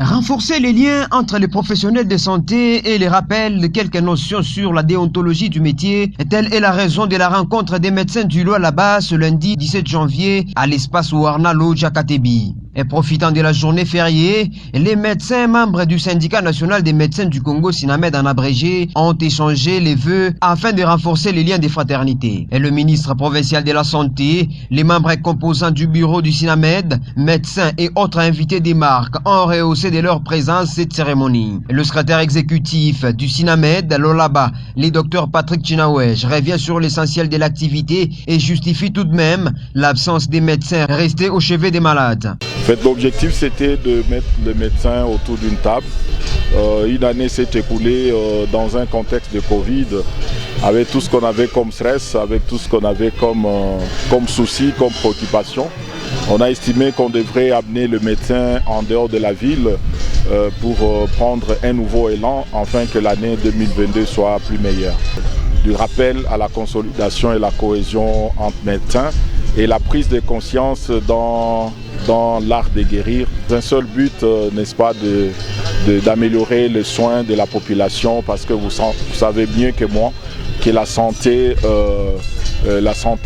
Renforcer les liens entre les professionnels de santé et les rappels de quelques notions sur la déontologie du métier, telle est la raison de la rencontre des médecins du Lualaba ce lundi 17 janvier à l'espace Warna Lodge à Katebi. Et profitant de la journée fériée, les médecins membres du syndicat national des médecins du Congo Sinamed en abrégé ont échangé les vœux afin de renforcer les liens de fraternité. Et le ministre provincial de la Santé, les membres composants du bureau du Sinamed, médecins et autres invités des marques ont rehaussé de leur présence cette cérémonie. Le secrétaire exécutif du Sinamed, Lolaba, le docteur Patrick Chinawej, revient sur l'essentiel de l'activité et justifie tout de même l'absence des médecins restés au chevet des malades. En fait, l'objectif c'était de mettre les médecins autour d'une table. Une année s'est écoulée dans un contexte de Covid, avec tout ce qu'on avait comme stress, avec tout ce qu'on avait comme souci, comme préoccupation. On a estimé qu'on devrait amener le médecin en dehors de la ville pour prendre un nouveau élan afin que l'année 2022 soit plus meilleure. Du rappel à la consolidation et la cohésion entre médecins et la prise de conscience dans l'art de guérir. Un seul but, n'est-ce pas, d'améliorer les soins de la population, parce que vous savez mieux que moi que la santé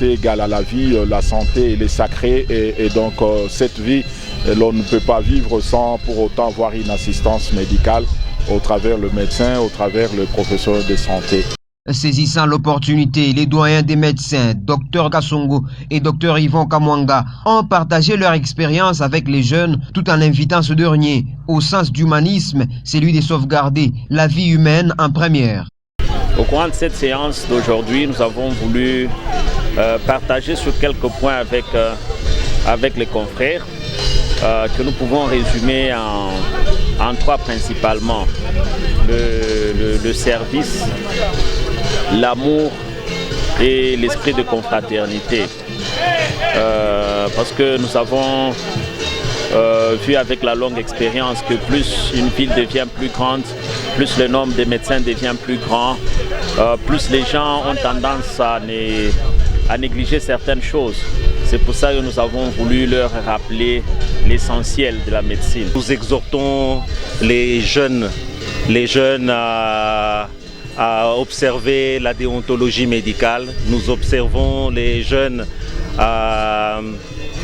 égale à la vie, la santé elle est sacrée et donc cette vie, l'on ne peut pas vivre sans pour autant avoir une assistance médicale au travers le médecin, au travers le professionnel de santé. Saisissant l'opportunité, les doyens des médecins, Dr Kassongo et Dr Yvon Kamwanga, ont partagé leur expérience avec les jeunes tout en invitant ce dernier au sens d'humanisme, celui de sauvegarder la vie humaine en première. Au cours de cette séance d'aujourd'hui, nous avons voulu partager sur quelques points avec les confrères que nous pouvons résumer en trois principalement. Le service, l'amour et l'esprit de confraternité. Parce que nous avons vu avec la longue expérience que plus une ville devient plus grande, plus le nombre de médecins devient plus grand, plus les gens ont tendance à négliger certaines choses. C'est pour ça que nous avons voulu leur rappeler l'essentiel de la médecine. Nous exhortons les jeunes à observer la déontologie médicale. Nous observons les jeunes à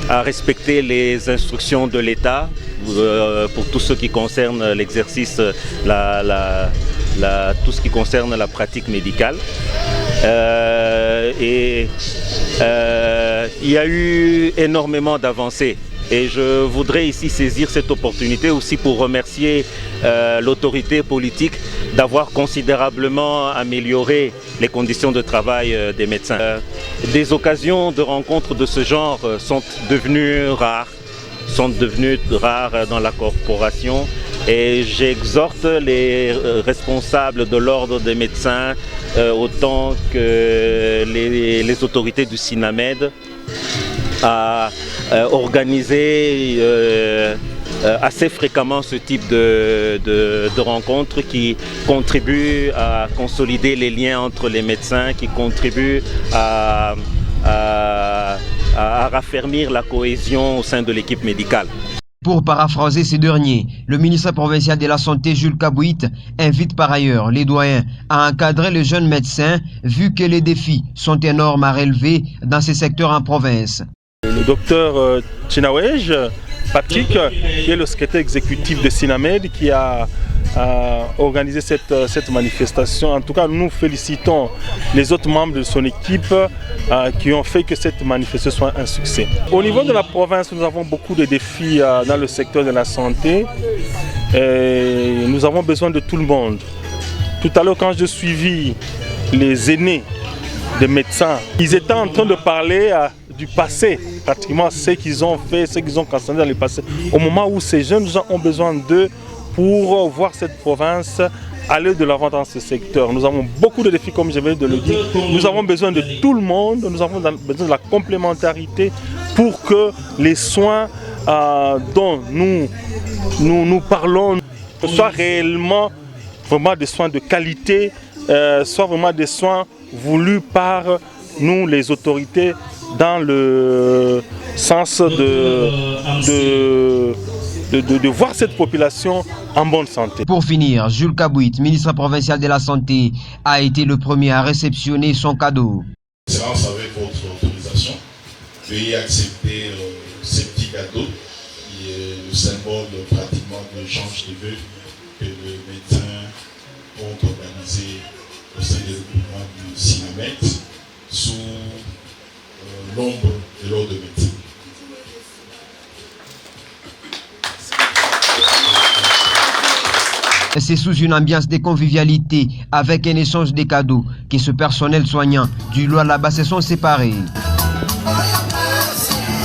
respecter les instructions de l'État pour tout ce qui concerne l'exercice, tout ce qui concerne la pratique médicale. Il y a eu énormément d'avancées. Et je voudrais ici saisir cette opportunité aussi pour remercier l'autorité politique d'avoir considérablement amélioré les conditions de travail des médecins. Des occasions de rencontres de ce genre sont devenues rares dans la corporation. Et j'exhorte les responsables de l'ordre des médecins, autant que les autorités du Sinamed, à organiser assez fréquemment ce type de rencontres qui contribuent à consolider les liens entre les médecins, qui contribuent à raffermir la cohésion au sein de l'équipe médicale. Pour paraphraser ces derniers, le ministre provincial de la Santé, Jules Kabouit, invite par ailleurs les doyens à encadrer les jeunes médecins, vu que les défis sont énormes à relever dans ces secteurs en province. Le docteur Chinawej, Patrick, qui est le secrétaire exécutif de Sinamed, qui a organisé cette manifestation. En tout cas, nous félicitons les autres membres de son équipe qui ont fait que cette manifestation soit un succès. Au niveau de la province, nous avons beaucoup de défis dans le secteur de la santé. Et nous avons besoin de tout le monde. Tout à l'heure, quand je suivis les aînés des médecins, ils étaient en train de parler du passé, pratiquement ce qu'ils ont fait, ce qu'ils ont constaté dans le passé, au moment où ces jeunes gens ont besoin d'eux pour voir cette province aller de l'avant dans ce secteur. Nous avons beaucoup de défis, comme je viens de le dire. Nous avons besoin de tout le monde, nous avons besoin de la complémentarité pour que les soins dont nous parlons soient réellement vraiment des soins de qualité, soient vraiment des soins voulus par nous, les autorités, dans le sens de voir cette population en bonne santé. Pour finir, Jules Kabouit, ministre provincial de la Santé, a été le premier à réceptionner son cadeau. Excellence, avec votre autorisation, veuillez accepter ce petit cadeau qui est le symbole pratiquement de l'échange de vœux que les médecins ont organisé au sein du gouvernement du SINAMED sous l'ombre de l'ordre de médecine. C'est sous une ambiance de convivialité avec un échange de cadeaux que ce personnel soignant du Lualaba se sont séparés.